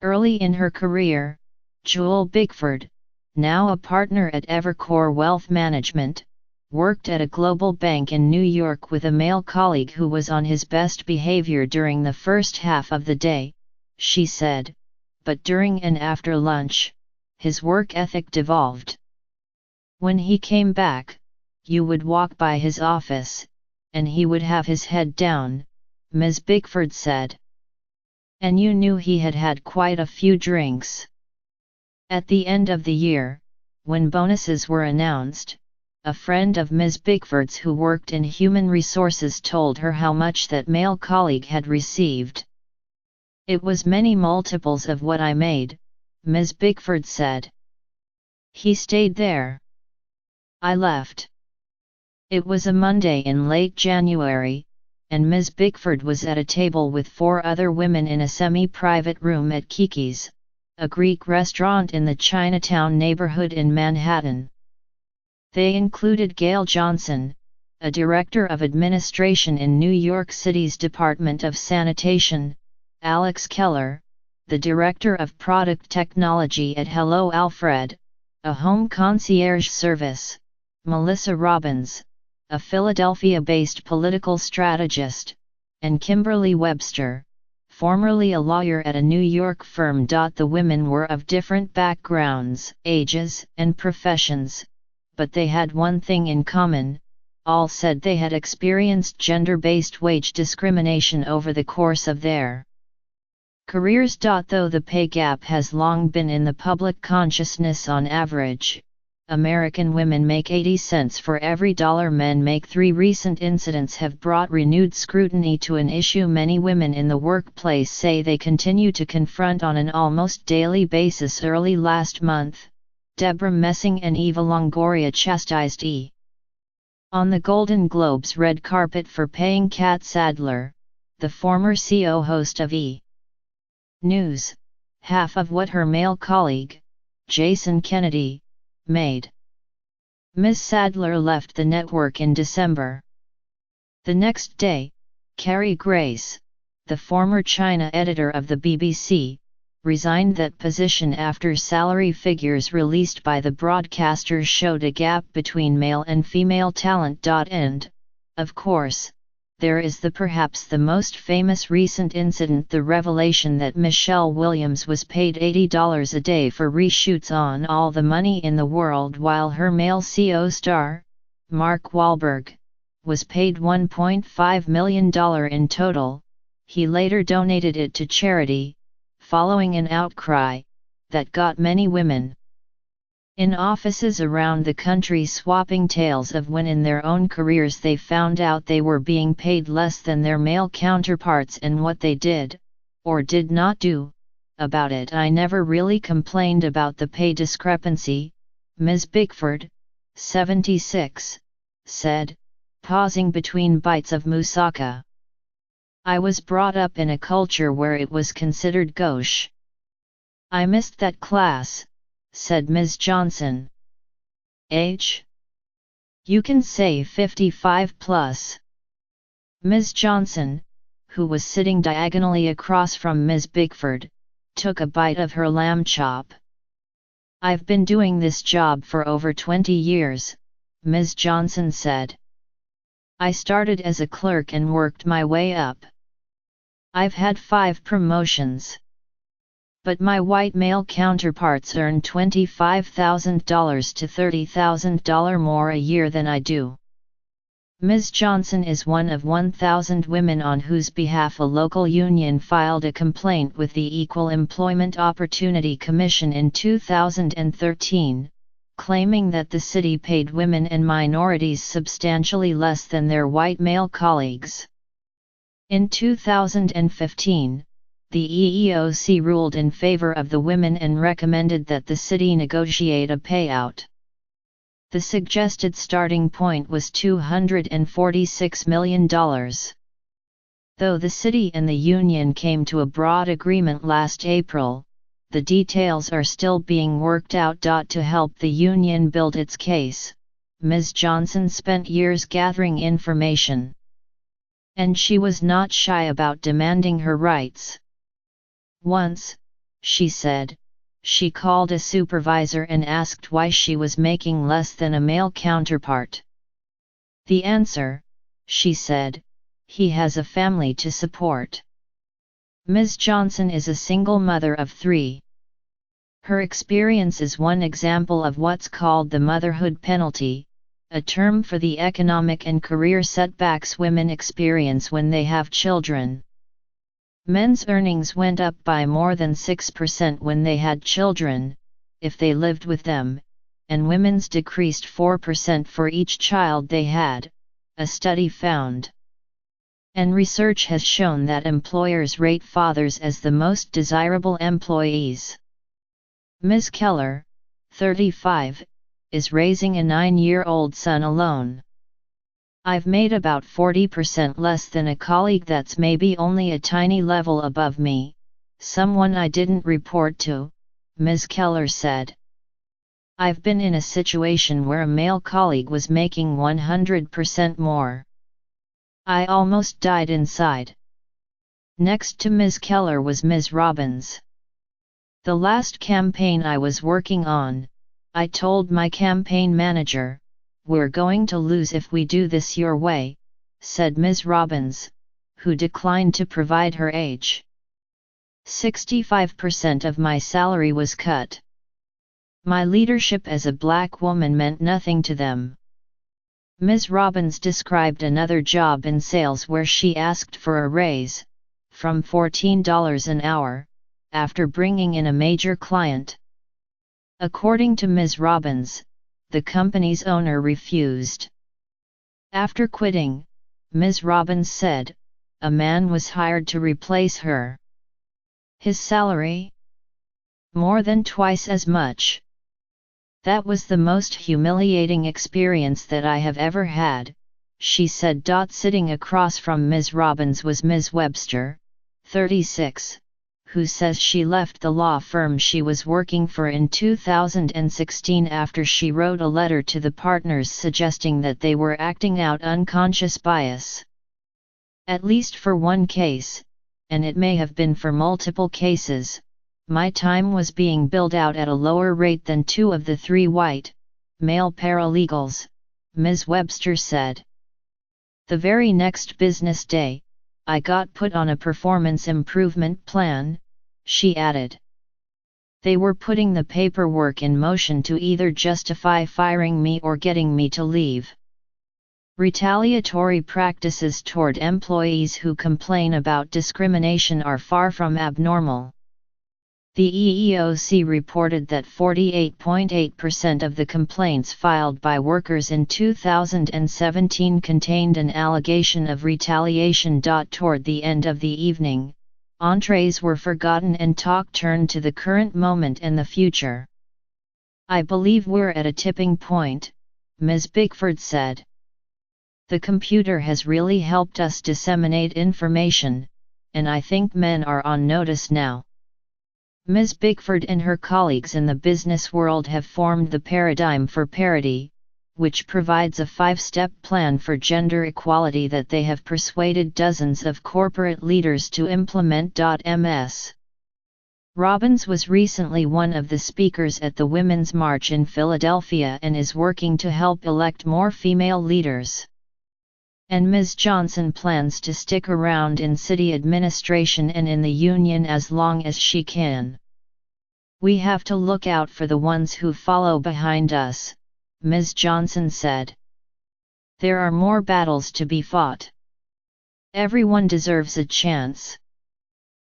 Early in her career, Jewel Bigford, now a partner at Evercore Wealth Management, worked at a global bank in New York with a male colleague who was on his best behavior during the first half of the day, she said, but during and after lunch, his work ethic devolved. When he came back, you would walk by his office, and he would have his head down, Ms. Bigford said. And you knew he had had quite a few drinks. At the end of the year, when bonuses were announced, a friend of Ms. Bigford's who worked in human resources told her how much that male colleague had received. It was many multiples of what I made, Ms. Bigford said. He stayed there. I left. It was a Monday in late January, and Ms. Bigford was at a table with 4 other women in a semi-private room at Kiki's, a Greek restaurant in the Chinatown neighborhood in Manhattan. They included Gail Johnson, a director of administration in New York City's Department of Sanitation, Alex Keller, the director of product technology at Hello Alfred, a home concierge service, Melissa Robbins, a Philadelphia-based political strategist, and Kimberly Webster, formerly a lawyer at a New York firm. The women were of different backgrounds, ages, and professions, but they had one thing in common: all said they had experienced gender-based wage discrimination over the course of their careers. Though the pay gap has long been in the public consciousness, on average, American women make 80 cents for every dollar men make. 3 recent incidents have brought renewed scrutiny to an issue many women in the workplace say they continue to confront on an almost daily basis. Early last month, Deborah Messing and Eva Longoria chastised E! on the Golden Globes red carpet for paying Kat Sadler, the former CEO host of E! News, half of what her male colleague, Jason Kennedy, made. Ms. Sadler left the network in December. The next day, Carrie Grace, the former China editor of the BBC, resigned that position after salary figures released by the broadcasters showed a gap between male and female talent. And, of course, there is perhaps the most famous recent incident: the revelation that Michelle Williams was paid $80 a day for reshoots on All the Money in the World, while her male CO star, Mark Wahlberg, was paid $1.5 million in total. He later donated it to charity, following an outcry that got many women in offices around the country swapping tales of when in their own careers they found out they were being paid less than their male counterparts and what they did, or did not do, about it. I never really complained about the pay discrepancy, Ms. Bigford, 76, said, pausing between bites of moussaka. I was brought up in a culture where it was considered gauche. I missed that class, said Ms. Johnson. Age? You can say 55 plus. Ms. Johnson, who was sitting diagonally across from Ms. Bigford, took a bite of her lamb chop. I've been doing this job for over 20 years, Ms. Johnson said. I started as a clerk and worked my way up. I've had 5 promotions. But my white male counterparts earn $25,000 to $30,000 more a year than I do. Ms. Johnson is one of 1,000 women on whose behalf a local union filed a complaint with the Equal Employment Opportunity Commission in 2013, claiming that the city paid women and minorities substantially less than their white male colleagues. In 2015, the EEOC ruled in favor of the women and recommended that the city negotiate a payout. The suggested starting point was $246 million. Though the city and the union came to a broad agreement last April, the details are still being worked out. To help the union build its case, Ms. Johnson spent years gathering information. And she was not shy about demanding her rights. Once, she said. She called a supervisor and asked why she was making less than a male counterpart. The answer, she said, he has a family to support. Ms. Johnson is a single mother of 3. Her experience is one example of what's called the motherhood penalty, a term for the economic and career setbacks women experience when they have children. Men's earnings went up by more than 6% when they had children, if they lived with them, and women's decreased 4% for each child they had, a study found. And research has shown that employers rate fathers as the most desirable employees. Ms. Keller, 35, is raising a 9-year-old son alone. I've made about 40% less than a colleague that's maybe only a tiny level above me, someone I didn't report to, Ms. Keller said. I've been in a situation where a male colleague was making 100% more. I almost died inside. Next to Ms. Keller was Ms. Robbins. The last campaign I was working on, I told my campaign manager, "We're going to lose if we do this your way," said Ms. Robbins, who declined to provide her age. 65% of my salary was cut. My leadership as a black woman meant nothing to them. Ms. Robbins described another job in sales where she asked for a raise, from $14 an hour, after bringing in a major client. According to Ms. Robbins, the company's owner refused. After quitting, Ms. Robbins said, a man was hired to replace her. His salary? More than twice as much. That was the most humiliating experience that I have ever had, she said. Sitting across from Ms. Robbins was Ms. Webster, 36, who says she left the law firm she was working for in 2016 after she wrote a letter to the partners suggesting that they were acting out unconscious bias. At least for one case, and it may have been for multiple cases, my time was being billed out at a lower rate than 2 of the 3 white, male paralegals, Ms. Webster said. The very next business day, I got put on a performance improvement plan, she added. They were putting the paperwork in motion to either justify firing me or getting me to leave. Retaliatory practices toward employees who complain about discrimination are far from abnormal. The EEOC reported that 48.8% of the complaints filed by workers in 2017 contained an allegation of retaliation. Toward the end of the evening, entrees were forgotten and talk turned to the current moment and the future. I believe we're at a tipping point, Ms. Bickford said. The computer has really helped us disseminate information, and I think men are on notice now. Ms. Bickford and her colleagues in the business world have formed the Paradigm for Parity, which provides a 5-step plan for gender equality that they have persuaded dozens of corporate leaders to implement. Ms. Robbins was recently one of the speakers at the Women's March in Philadelphia and is working to help elect more female leaders. And Ms. Johnson plans to stick around in city administration and in the union as long as she can. We have to look out for the ones who follow behind us, Ms. Johnson said. There are more battles to be fought. Everyone deserves a chance.